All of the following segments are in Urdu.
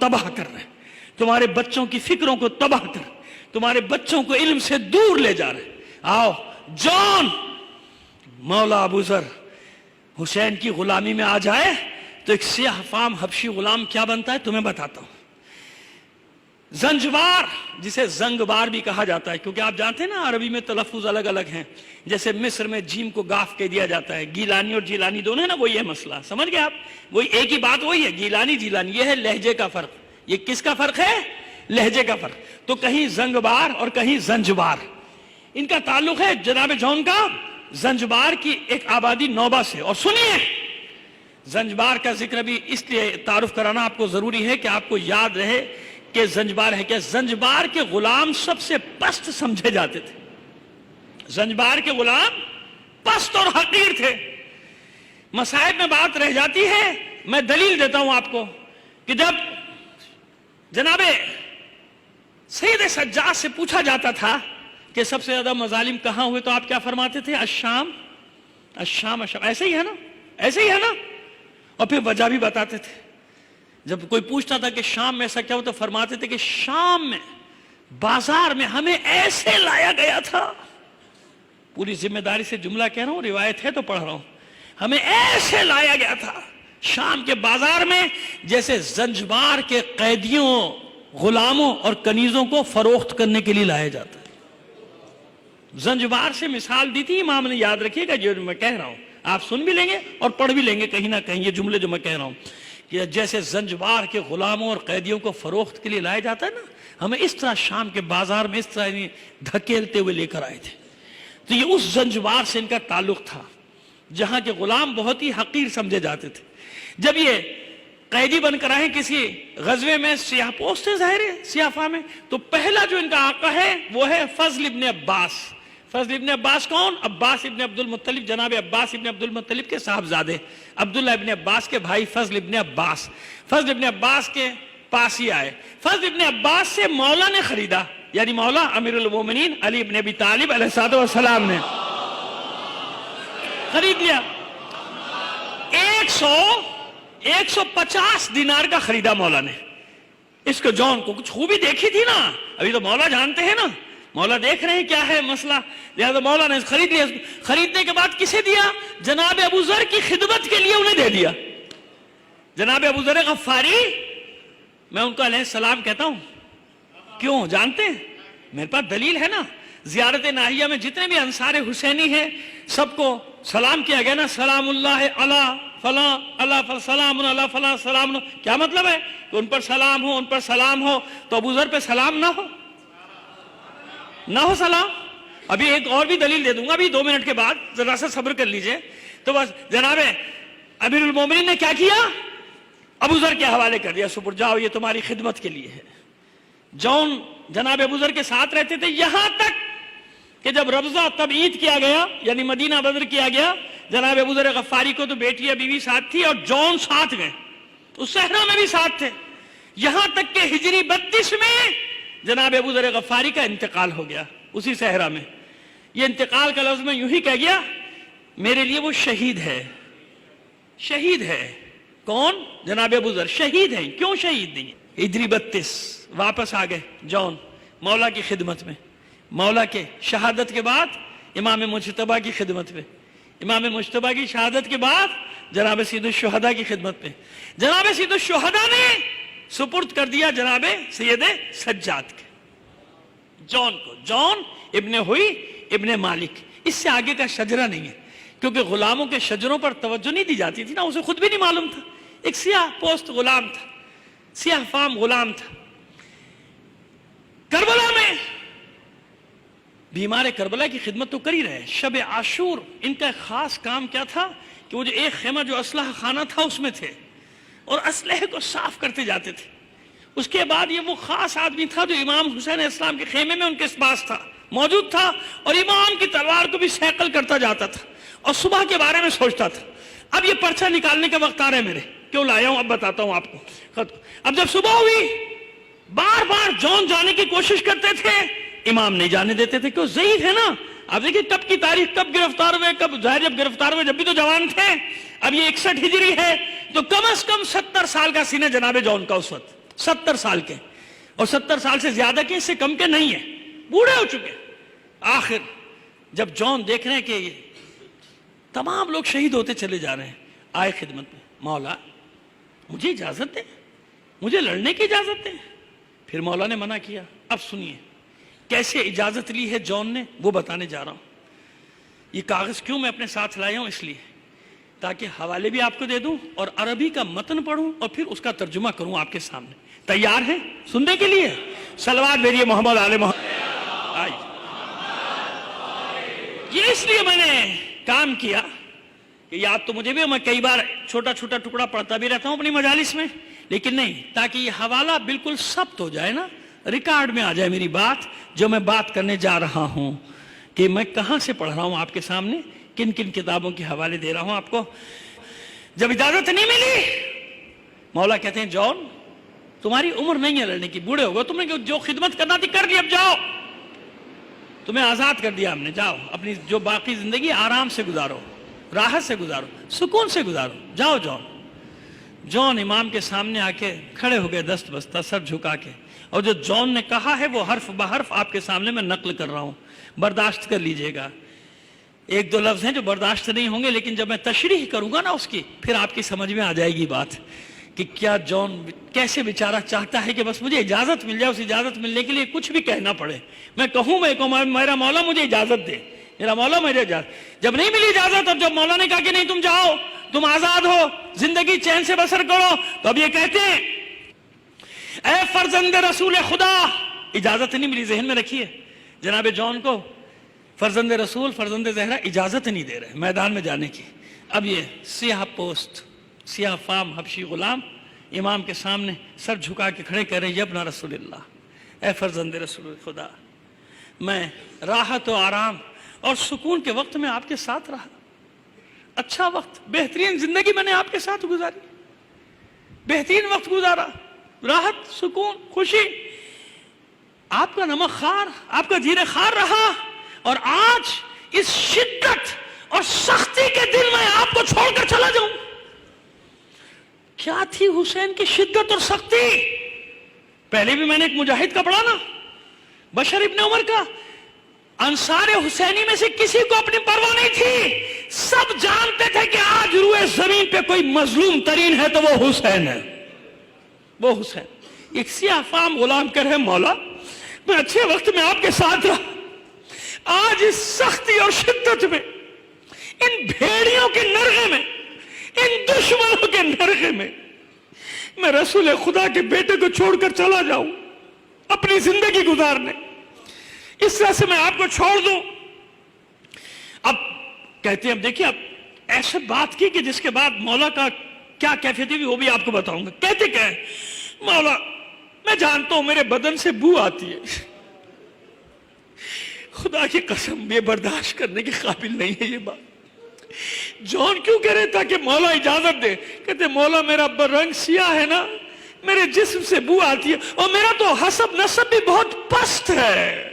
تباہ کر رہے ہیں، تمہارے بچوں کی فکروں کو تباہ کر، تمہارے بچوں کو علم سے دور لے جا رہے ہیں۔ آؤ جان، مولا ابو ذر حسین کی غلامی میں آ جائے تو ایک سیاہ فام حبشی غلام کیا بنتا ہے تمہیں بتاتا ہوں۔ زنجبار، جسے زنگبار بھی کہا جاتا ہے، کیونکہ آپ جانتے ہیں نا عربی میں تلفظ الگ الگ ہیں، جیسے مصر میں جیم کو گاف کہہ دیا جاتا ہے، گیلانی اور جیلانی دونوں ہیں نا، وہی ہے مسئلہ، سمجھ گئے آپ؟ وہی ایک ہی بات وہی ہے، گیلانی جیلانی، یہ ہے لہجے کا فرق۔ یہ کس کا فرق ہے؟ لہجے کا فرق۔ تو کہیں زنگبار اور کہیں زنجبار، ان کا تعلق ہے جناب جون کا زنجبار کی ایک آبادی نوبہ سے۔ اور سنیے، زنجبار کا ذکر بھی اس لیے تعارف کرانا آپ کو ضروری ہے کہ آپ کو یاد رہے کہ زنجبار ہے کیا۔ زنجبار کے غلام سب سے پست سمجھے جاتے تھے، زنجبار کے غلام پست اور حقیر تھے۔ مسائب میں بات رہ جاتی ہے، میں دلیل دیتا ہوں آپ کو کہ جب جناب سید سجاد سے پوچھا جاتا تھا کہ سب سے زیادہ مظالم کہاں ہوئے تو آپ کیا فرماتے تھے؟ الشام، الشام، الشام، ایسے ہی ہے نا، ایسے ہی ہے نا، اور پھر وجہ بھی بتاتے تھے۔ جب کوئی پوچھتا تھا کہ شام میں ایسا کیا ہو تو فرماتے تھے کہ شام میں بازار میں ہمیں ایسے لایا گیا تھا، پوری ذمہ داری سے جملہ کہہ رہا ہوں، روایت ہے تو پڑھ رہا ہوں، ہمیں ایسے لایا گیا تھا شام کے بازار میں جیسے زنجبار کے قیدیوں، غلاموں اور کنیزوں کو فروخت کرنے کے لیے لایا جاتا ہے۔ زنجبار سے مثال دی تھی امام نے، یاد رکھیے گا جو میں کہہ رہا ہوں، آپ سن بھی لیں گے اور پڑھ بھی لیں گے کہیں نہ کہیں یہ جملے جو میں کہہ رہا ہوں، کہ جیسے زنجبار کے غلاموں اور قیدیوں کو فروخت کے لیے لایا جاتا ہے نا، ہمیں اس طرح شام کے بازار میں اس طرح دھکیلتے ہوئے لے کر آئے تھے۔ تو یہ اس زنجبار سے ان کا تعلق تھا جہاں کے غلام بہت ہی حقیر سمجھے جاتے تھے۔ جب یہ قیدی بن کر آئے کسی غزوے میں، سیاہ پوست ہے، ظاہر ہے سیاہ فام ہے، تو پہلا جو ان کا آقا ہے وہ ہے فضل ابن عباس۔ فضل ابن عباس کون؟ عباس ابن عبد المطلب، جناب عباس ابن عبد المطلب کے صاحبزادے، عبداللہ ابن عباس کے بھائی فضل ابن عباس۔ فضل ابن عباس کے پاس ہی آئے، فضل ابن عباس سے مولا نے خریدا، یعنی مولا امیر المومنین علی ابن ابی طالب علیہ السلام نے خرید لیا۔ 150 دینار کا خریدا مولا نے۔ اس کو جون کو کچھ خوبی دیکھی تھی نا، ابھی تو مولا جانتے ہیں نا، مولا دیکھ رہے ہیں کیا ہے مسئلہ، لہذا مولا نے خرید لیا۔ خریدنے کے بعد کسے دیا؟ جناب ابو ذر کی خدمت کے لیے انہیں دے دیا۔ جناب ابو ذر غفاری، میں ان کو علیہ السلام کہتا ہوں، کیوں جانتے ہیں؟ میرے پاس دلیل ہے نا، زیارت ناہیہ میں جتنے بھی انصار حسینی ہیں سب کو سلام کیا گیا نا، سلام اللہ علی فلاں، اللہ سلام اللہ فلاں سلام۔ کیا مطلب ہے؟ کہ ان پر سلام ہو، ان پر سلام ہو، تو ابو ذر پہ سلام نہ ہو سلام۔ ابھی ایک اور بھی دلیل دے دوں گا، ابھی 2 منٹ کے بعد، ذرا سا صبر کر لیجئے۔ تو بس جناب امیر المومنین نے کیا کیا؟ ابو ذر کے حوالے کر دیا، سپر جاؤ یہ تمہاری خدمت کے لیے ہے۔ جون جناب ابو ذر کے ساتھ رہتے تھے، یہاں تک کہ جب ربضہ تبعید کیا گیا، یعنی مدینہ بدر کیا گیا، جناب ابو ذر غفاری کو تو بیٹی بیوی ساتھ تھی اور جون ساتھ گئے، اس صحرا میں بھی ساتھ تھے، یہاں تک کہ ہجری 32 میں جناب ابو ذر غفاری کا انتقال ہو گیا اسی صحرا میں۔ یہ انتقال کا لفظ میں یوں ہی کہہ گیا، میرے لیے وہ شہید ہے، شہید ہے۔ کون؟ جناب ابو ذر شہید ہیں۔ کیوں شہید نہیں؟ ہجری 32 واپس آ گئے جون مولا کی خدمت میں، مولا کے شہادت کے بعد امام مجتبیٰ کی خدمت میں، امام مجتبیٰ کی شہادت کے بعد جناب سید الشہداء کی خدمت میں۔ جناب سید الشہداء نے سپرد کر دیا جناب سید سجاد کے، جون کو، جون ابن ہوئی ابن مالک۔ اس سے آگے کا شجرہ نہیں ہے، کیونکہ غلاموں کے شجروں پر توجہ نہیں دی جاتی تھی نا، اسے خود بھی نہیں معلوم تھا، ایک سیاہ پوست غلام تھا، سیاہ فام غلام تھا۔ کربلا میں بیمار کربلا کی خدمت تو کر ہی رہے۔ شب عاشور ان کا خاص کام کیا تھا کہ وہ جو ایک خیمہ جو اسلحہ خانہ تھا اس میں تھے اور اسلحے کو صاف کرتے جاتے تھے۔ اس کے بعد یہ وہ خاص آدمی تھا جو امام حسین علیہ السلام کے خیمے میں ان کے پاس تھا، موجود تھا، اور امام کی تلوار کو بھی سیکل کرتا جاتا تھا اور صبح کے بارے میں سوچتا تھا۔ اب یہ پرچہ نکالنے کا وقت آ رہا ہے میرے، کیوں لایا ہوں اب بتاتا ہوں آپ کو۔ اب جب صبح ہوئی بار بار جون جانے کی کوشش کرتے تھے، امام نہیں جانے دیتے تھے، کیوں؟ ضعیف ہے نا۔ اب دیکھیں کب کی تاریخ، کب گرفتار ہوئے، کب ظاہر جب گرفتار ہوئے جب بھی تو جوان تھے، اب یہ 61 ہجری ہے تو کم از کم 70 سال کا سینہ جناب جون کا اس وقت، 70 سال کے، اور 70 سال سے زیادہ کے، اس سے کم کے نہیں ہیں، بوڑھے ہو چکے۔ آخر جب جان دیکھ رہے ہیں کہ یہ تمام لوگ شہید ہوتے چلے جا رہے ہیں، آئے خدمت میں، مولا مجھے اجازت دیں، مجھے لڑنے کی اجازت دیں۔ پھر مولا نے منع کیا۔ اب سنیے کیسے اجازت لی ہے جان نے، وہ بتانے جا رہا ہوں۔ یہ کاغذ کیوں میں اپنے ساتھ لایا ہوں؟ اس لیے تاکہ حوالے بھی آپ کو دے دوں اور عربی کا متن پڑھوں اور پھر اس کا ترجمہ کروں آپ کے سامنے۔ تیار ہیں سننے کے لیے؟ صلوات بھیجیے محمد آل محمد۔ آئیے، یہ اس لیے میں نے کام کیا کہ یاد تو مجھے بھی، میں کئی بار چھوٹا چھوٹا ٹکڑا پڑھتا بھی رہتا ہوں اپنی مجالس میں، لیکن نہیں، تاکہ یہ حوالہ بالکل ثبت ہو جائے نا، ریکارڈ میں آ جائے میری بات، جو میں بات کرنے جا رہا ہوں، کہ میں کہاں سے پڑھ رہا ہوں آپ کے سامنے، کن کن کتابوں کے حوالے دے رہا ہوں آپ کو۔ جب اجازت نہیں ملی، مولا کہتے ہیں جان تمہاری عمر نہیں ہے لڑنے کی، بوڑھے ہو گئے، تم نے جو خدمت کرنا تھی کر لی، اب جاؤ، تمہیں آزاد کر دیا ہم نے، جاؤ اپنی جو باقی زندگی آرام سے گزارو، راحت سے گزارو، سکون سے گزارو، جاؤ جان۔ جان امام کے سامنے آ کے کھڑے ہو گئے دست بستہ، سر جھکا کے، اور جو جان نے کہا ہے وہ حرف بحرف آپ کے سامنے میں نقل کر رہا ہوں، برداشت کر لیجئے گا۔ ایک دو لفظ ہیں جو برداشت نہیں ہوں گے، لیکن جب میں تشریح کروں گا نا اس کی، پھر آپ کی سمجھ میں آ جائے گی بات کہ کیا جان کیسے بیچارہ چاہتا ہے کہ بس مجھے اجازت مل جائے، اس اجازت ملنے کے لیے کچھ بھی کہنا پڑے، میں کہوں میرا مولا مجھے اجازت دے، میرا مولا مجھے اجازت۔ جب نہیں ملی اجازت اور جب مولا نے کہا کہ نہیں تم جاؤ، تم آزاد ہو، زندگی چین سے بسر کرو، تو اب یہ کہتے ہیں اے فرزند رسول خدا، اجازت نہیں ملی، ذہن میں رکھیے جناب جان کو فرزند رسول، فرزند زہرا اجازت نہیں دے رہے میدان میں جانے کی۔ اب یہ سیاہ پوست، سیاہ فام حبشی غلام امام کے سامنے سر جھکا کے کھڑے کہہ رہے ہیں یبن رسول اللہ، اے فرزند رسول خدا، میں راحت و آرام اور سکون کے وقت میں آپ کے ساتھ رہا، اچھا وقت، بہترین زندگی میں نے آپ کے ساتھ گزاری، بہترین وقت گزارا، راحت، سکون، خوشی، آپ کا نمک خار، آپ کا جیرے خار رہا، اور آج اس شدت اور سختی کے دل میں آپ کو چھوڑ کر چلا جاؤں۔ کیا تھی حسین کی شدت اور سختی؟ پہلے بھی میں نے ایک مجاہد کا پڑھا نا، بشر ابن عمر کا، انصار حسینی میں سے کسی کو اپنی پرواہ نہیں تھی، سب جانتے تھے کہ آج روئے زمین پہ کوئی مظلوم ترین ہے تو وہ حسین ہے، وہ حسین۔ ایک سیاہ فام غلام کہہ رہے مولا میں اچھے وقت میں آپ کے ساتھ رہا، آج اس سختی اور شدت میں، ان بھیڑیوں کے نرغے میں، ان دشمنوں کے نرغے میں رسول خدا کے بیٹے کو چھوڑ کر چلا جاؤں اپنی زندگی گزارنے، اس طرح سے میں آپ کو چھوڑ دوں۔ اب کہتے ہیں، اب دیکھیں اب ایسے بات کی کہ جس کے بعد مولا کا کیا کیفیت ہے وہ بھی آپ کو بتاؤں گا۔ کہتے کہ مولا میں جانتا ہوں میرے بدن سے بو آتی ہے، خدا کی قسم یہ برداشت کرنے کے قابل نہیں ہے یہ بات۔ جان کیوں کہہ رہے تھا کہ مولا اجازت دے؟ کہتے مولا میرا رنگ سیاہ ہے نا، میرے جسم سے بو آتی ہے، اور میرا تو حسب نسب بھی بہت پست ہے،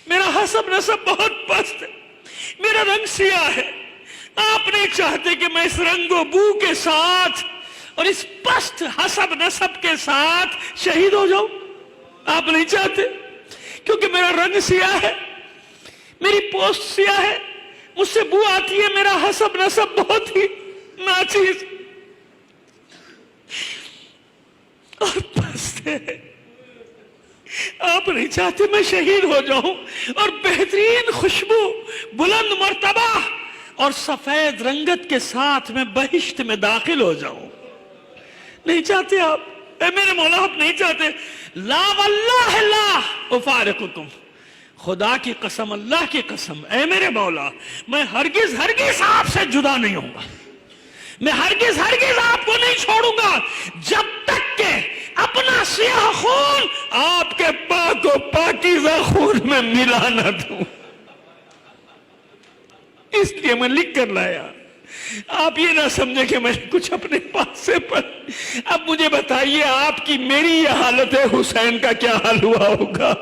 میرا حسب نسب بہت پست ہے، میرا رنگ سیاہ ہے، آپ نہیں چاہتے کہ میں اس رنگ و بو کے ساتھ اور اس پست حسب نسب کے ساتھ شہید ہو جاؤں؟ آپ نہیں چاہتے، کیونکہ میرا رنگ سیاہ ہے، میری پوست سیاہ ہے، مجھ سے بو آتی ہے، میرا حسب نسب بہت ہی ناچیز اور پست ہے، آپ نہیں چاہتے میں شہید ہو جاؤں اور بہترین خوشبو، بلند مرتبہ اور سفید رنگت کے ساتھ میں بہشت میں داخل ہو جاؤں، نہیں چاہتے آپ، اے میرے مولا آپ نہیں چاہتے۔ لا واللہ لا افارقکم، خدا کی قسم، اللہ کی قسم، اے میرے مولا میں ہرگز ہرگز آپ سے جدا نہیں ہوں گا، میں ہرگز ہرگز آپ کو نہیں چھوڑوں گا جب تک کہ اپنا سیاہ خون آپ کے پاک و پاکیزہ خون میں ملا نہ دوں، اس لیے میں لکھ کر لایا۔ آپ یہ نہ سمجھیں کہ میں نے کچھ اپنے پاس سے پڑھ۔ اب مجھے بتائیے آپ کی میری یہ حالت ہے، حسین کا کیا حال ہوا ہوگا؟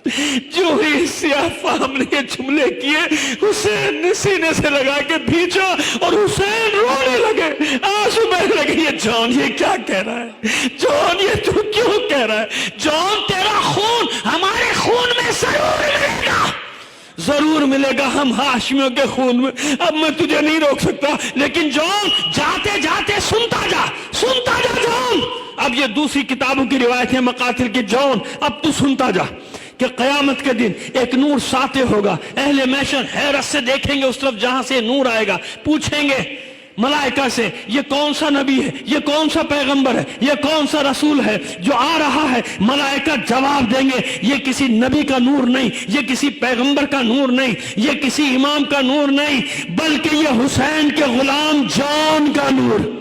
جو ہی سیاہ فام نے یہ جملے کیے حسین نے سینے سے لگا کے بھیجا اور حسین رونے لگے، آنسو بہنے لگے. یہ جان یہ کیا کہہ رہا ہے؟ جان یہ تو کیوں کہہ رہا ہے؟ جان تیرا خون ہمارے خون میں ضرور ملے گا، ضرور ملے گا، ہم ہاشمیوں کے خون میں. اب میں تجھے نہیں روک سکتا، لیکن جان جاتے جاتے سنتا جا جان. اب یہ دوسری کتابوں کی روایت ہے مقاتل کی. جان اب تو سنتا جا کہ قیامت کے دن ایک نور ساطع ہوگا. اہل محشر حیرت سے دیکھیں گے اس طرف جہاں سے نور آئے گا، پوچھیں گے ملائکہ سے یہ کون سا نبی ہے، یہ کون سا پیغمبر ہے، یہ کون سا رسول ہے جو آ رہا ہے؟ ملائکہ جواب دیں گے یہ کسی نبی کا نور نہیں، یہ کسی پیغمبر کا نور نہیں، یہ کسی امام کا نور نہیں، بلکہ یہ حسین کے غلام جان کا نور.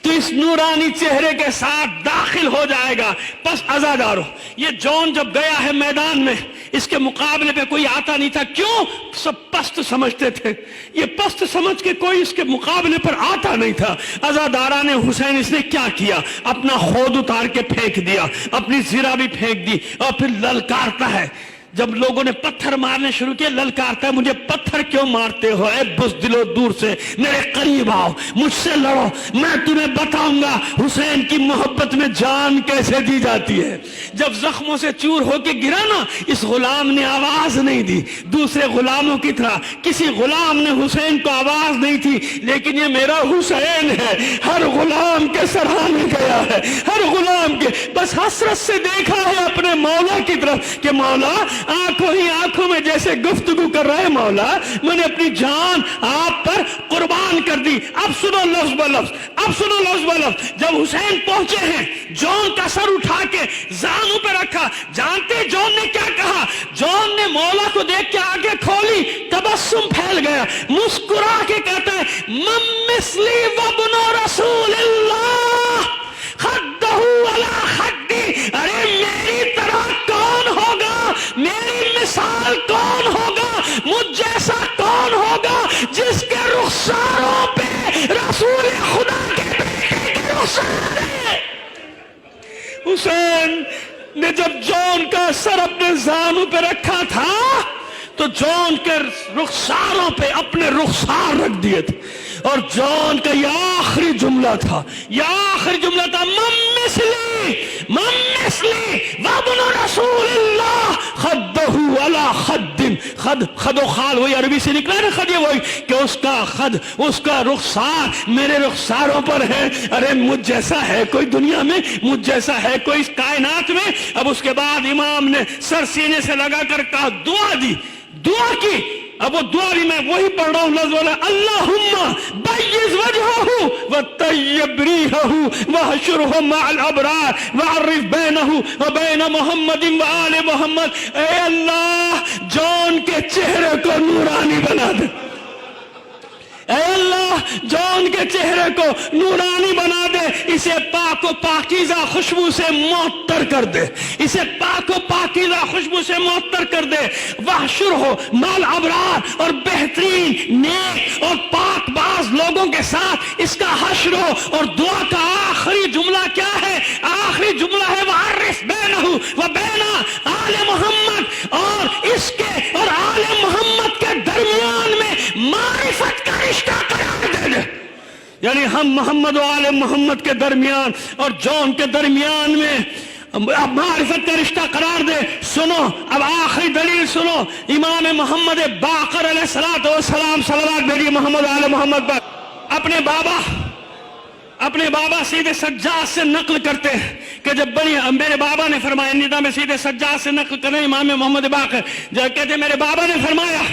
تو اس نورانی چہرے کے ساتھ داخل ہو جائے گا. پس عزادارو، یہ جون جب گیا ہے میدان میں، اس کے مقابلے پہ کوئی آتا نہیں تھا. کیوں؟ سب پست سمجھتے تھے. یہ پست سمجھ کے کوئی اس کے مقابلے پر آتا نہیں تھا. عزادارہ نے حسین اس نے کیا کیا؟ اپنا خود اتار کے پھینک دیا، اپنی زرہ بھی پھینک دی، اور پھر للکارتا ہے. جب لوگوں نے پتھر مارنے شروع کیے للکارتا ہے مجھے پتھر کیوں مارتے ہو؟ اے بزدلو دور سے میرے قریب آؤ، مجھ سے لڑو، میں تمہیں بتاؤں گا حسین کی محبت میں جان کیسے دی جاتی ہے. جب زخموں سے چور ہو کے گرا نا، اس غلام نے آواز نہیں دی. دوسرے غلاموں کی طرح کسی غلام نے حسین کو آواز نہیں تھی، لیکن یہ میرا حسین ہے، ہر غلام کے سراہنے گیا ہے، ہر غلام کے بس حسرت سے دیکھا ہے اپنے مولا کی طرف کہ مولا آنکھوں ہی آنکھوں میں جیسے گفتگو کر رہے مولا، میں نے اپنی جان آپ پر قربان کر دی. اب سنو لفظ بلفظ، اب سنو لفظ بلفظ. جب حسین پہنچے ہیں، جون کا سر اٹھا کے زانوں پہ رکھا. جانتے جون نے کیا کہا؟ جون نے مولا کو دیکھ کے آنکھیں کھولی، تبسم پھیل گیا، مسکرا کے کہتا ہے من مثلی وابن رسول اللہ خدہ علی خدی. ارے میری طرح کون ہوگا، میری مثال کون ہوگا، مجھ جیسا کون ہوگا جس کے رخساروں پہ رسول خدا کے بیٹے کے رخسار ہے. حسین نے جب جون کا سر اپنے زانوں پہ رکھا تھا تو جون کے رخساروں پہ اپنے رخسار رکھ دیے تھے، اور جون کا یہ آخری جملہ تھا، یہ آخری جملہ تھا من مثلی وابن رسول اللہ خدہ علی خد. خد و خال وہی عربی سے نکلا ہے نا، خد یہ وہی کہ اس کا خد، اس کا رخسار میرے رخساروں پر ہے. ارے مجھ جیسا ہے کوئی دنیا میں، مجھ جیسا ہے کوئی اس کائنات میں؟ اب اس کے بعد امام نے سر سینے سے لگا کر کہا، دعا دی، دعا کی. اب وہ دعا بھی میں وہی پڑھ رہا ہوں لفظ والا، اللہم بیض وجہہ وطیب ریحہ وحشرہ مع الابرار وعرف بینہ وبین محمد وآل محمد. اے اللہ جون کے چہرے کو نورانی بنا دے، اے اللہ جون کے چہرے کو نورانی بنا دے، اسے پاک و پاکیزہ خوشبو سے معطر کر دے، اسے پاک و پاکیزہ خوشبو سے معطر کر دے. وحشر ہو مال ابرار، اور بہترین نیک اور پاک باز لوگوں کے ساتھ اس کا حشر ہو. اور دعا کا آخری جملہ کیا ہے؟ آخری جملہ ہے وعرف بینہ و بین آل محمد، اور اس کے اور آل محمد کے درمیان میں معرفت کا رشتہ قرار دے دے. یعنی ہم محمد و آل محمد کے درمیان اور جون کے درمیان میں اب معرفت کا رشتہ قرار دے. سنو اب آخری دلیل سنو. امام محمد باقر علیہ السلام صلوات بھیجیے محمد آل محمد پر. اپنے بابا سیدھے سجاد سے نقل کرتے ہیں کہ جب میرے بابا نے فرمایا، ندا میں سیدھے سجاد سے نقل کریں امام محمد باقر جب کہتے میرے بابا نے فرمایا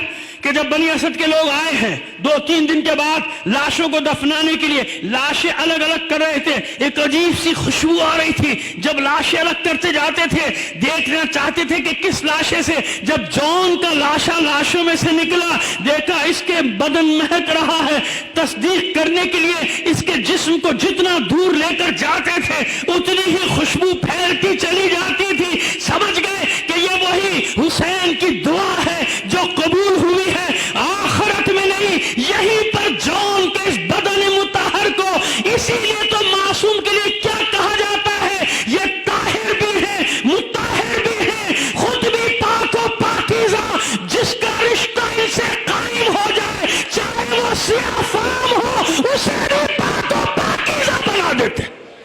کہ جب بنی اسد کے لوگ آئے ہیں 2-3 دن کے بعد لاشوں کو دفنانے کے لیے لاشیں الگ الگ کر رہے تھے، ایک عجیب سی خوشبو آ رہی تھی. جب لاشیں الگ کرتے جاتے تھے دیکھنا چاہتے تھے کہ کس لاشے سے. جب جون کا لاشا لاشوں میں سے نکلا، دیکھا اس کے بدن مہک رہا ہے. تصدیق کرنے کے لیے اس کے جسم کو جتنا دور لے کر جاتے تھے اتنی ہی خوشبو پھیلتی چلی جاتی تھی. سمجھ گئے کہ یہ وہی حسین کی